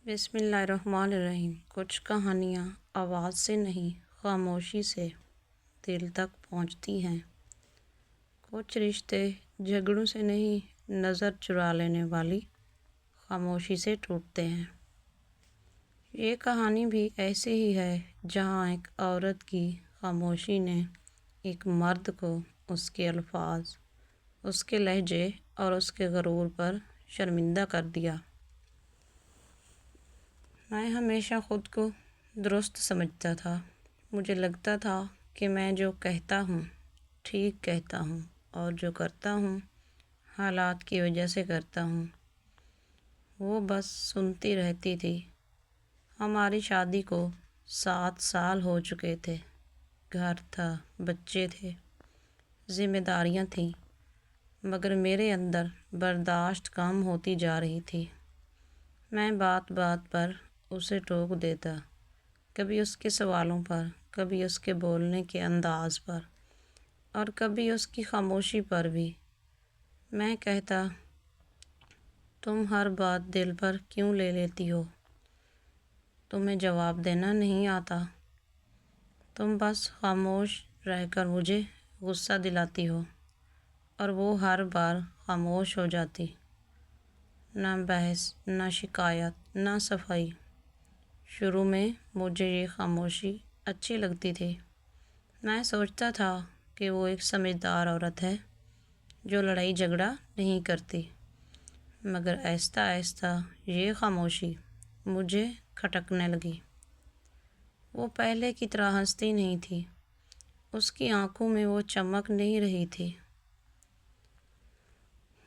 بسم اللہ الرحمن الرحیم۔ کچھ کہانیاں آواز سے نہیں، خاموشی سے دل تک پہنچتی ہیں۔ کچھ رشتے جھگڑوں سے نہیں، نظر چرا لینے والی خاموشی سے ٹوٹتے ہیں۔ یہ کہانی بھی ایسے ہی ہے، جہاں ایک عورت کی خاموشی نے ایک مرد کو اس کے الفاظ، اس کے لہجے اور اس کے غرور پر شرمندہ کر دیا۔ میں ہمیشہ خود کو درست سمجھتا تھا۔ مجھے لگتا تھا کہ میں جو کہتا ہوں ٹھیک کہتا ہوں، اور جو کرتا ہوں حالات کی وجہ سے کرتا ہوں۔ وہ بس سنتی رہتی تھی۔ ہماری شادی کو 7 سال ہو چکے تھے۔ گھر تھا، بچے تھے، ذمہ داریاں تھیں، مگر میرے اندر برداشت کم ہوتی جا رہی تھی۔ میں بات بات پر اسے ٹوک دیتا، کبھی اس کے سوالوں پر، کبھی اس کے بولنے کے انداز پر، اور کبھی اس کی خاموشی پر بھی۔ میں کہتا، تم ہر بات دل پر کیوں لے لیتی ہو؟ تمہیں جواب دینا نہیں آتا؟ تم بس خاموش رہ کر مجھے غصہ دلاتی ہو، اور وہ ہر بار خاموش ہو جاتی۔ نہ بحث، نہ شکایت، نہ صفائی۔ شروع میں مجھے یہ خاموشی اچھی لگتی تھی۔ میں سوچتا تھا کہ وہ ایک سمجھدار عورت ہے جو لڑائی جھگڑا نہیں کرتی، مگر آہستہ آہستہ یہ خاموشی مجھے کھٹکنے لگی۔ وہ پہلے کی طرح ہنستی نہیں تھی، اس کی آنکھوں میں وہ چمک نہیں رہی تھی۔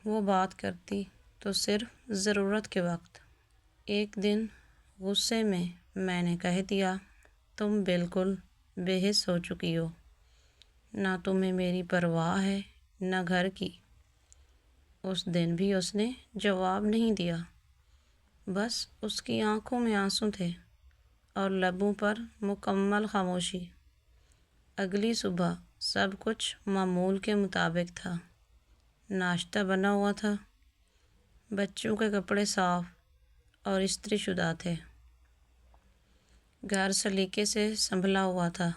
وہ بات کرتی تو صرف ضرورت کے وقت۔ ایک دن غصے میں نے کہہ دیا، تم بالکل بے حس ہو چکی ہو۔ نہ تمہیں میری پرواہ ہے، نہ گھر کی۔ اس دن بھی اس نے جواب نہیں دیا، بس اس کی آنکھوں میں آنسو تھے اور لبوں پر مکمل خاموشی۔ اگلی صبح سب کچھ معمول کے مطابق تھا۔ ناشتہ بنا ہوا تھا، بچوں کے کپڑے صاف اور استری شدہ تھے، گھر سلیقے سے سنبھلا ہوا تھا،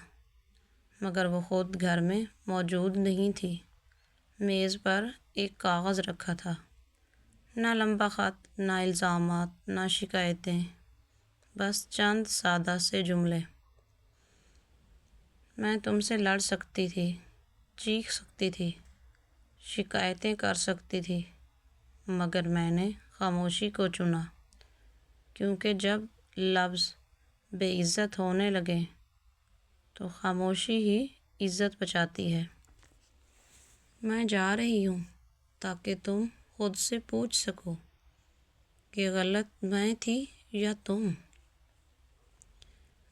مگر وہ خود گھر میں موجود نہیں تھی۔ میز پر ایک کاغذ رکھا تھا، نہ لمبا خط، نہ الزامات، نہ شکایتیں، بس چند سادہ سے جملے۔ میں تم سے لڑ سکتی تھی، چیخ سکتی تھی، شکایتیں کر سکتی تھی، مگر میں نے خاموشی کو چنا، کیونکہ جب لفظ بے عزت ہونے لگیں تو خاموشی ہی عزت بچاتی ہے۔ میں جا رہی ہوں تاکہ تم خود سے پوچھ سکو کہ غلط میں تھی یا تم۔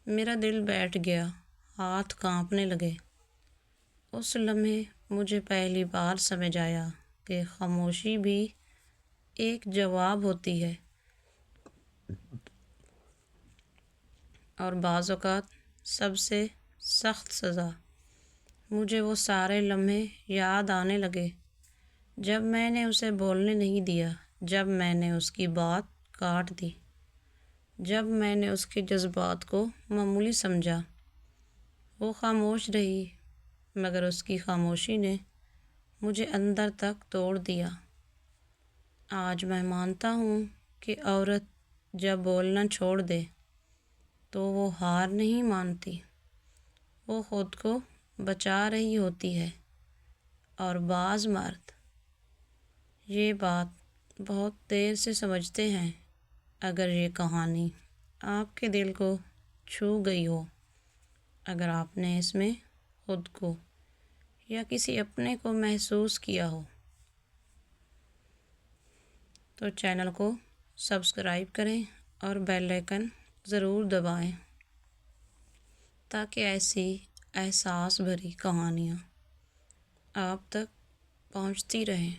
میرا دل بیٹھ گیا، ہاتھ کانپنے لگے۔ اس لمحے مجھے پہلی بار سمجھ آیا کہ خاموشی بھی ایک جواب ہوتی ہے، اور بعض اوقات سب سے سخت سزا۔ مجھے وہ سارے لمحے یاد آنے لگے جب میں نے اسے بولنے نہیں دیا، جب میں نے اس کی بات کاٹ دی، جب میں نے اس کے جذبات کو معمولی سمجھا۔ وہ خاموش رہی، مگر اس کی خاموشی نے مجھے اندر تک توڑ دیا۔ آج میں مانتا ہوں کہ عورت جب بولنا چھوڑ دے تو وہ ہار نہیں مانتی، وہ خود کو بچا رہی ہوتی ہے۔ اور بعض مرد یہ بات بہت دیر سے سمجھتے ہیں۔ اگر یہ کہانی آپ کے دل کو چھو گئی ہو، اگر آپ نے اس میں خود کو یا کسی اپنے کو محسوس کیا ہو، تو چینل کو سبسکرائب کریں اور بیل آئیکن ضرور دبائیں، تاکہ ایسی احساس بھری کہانیاں آپ تک پہنچتی رہیں۔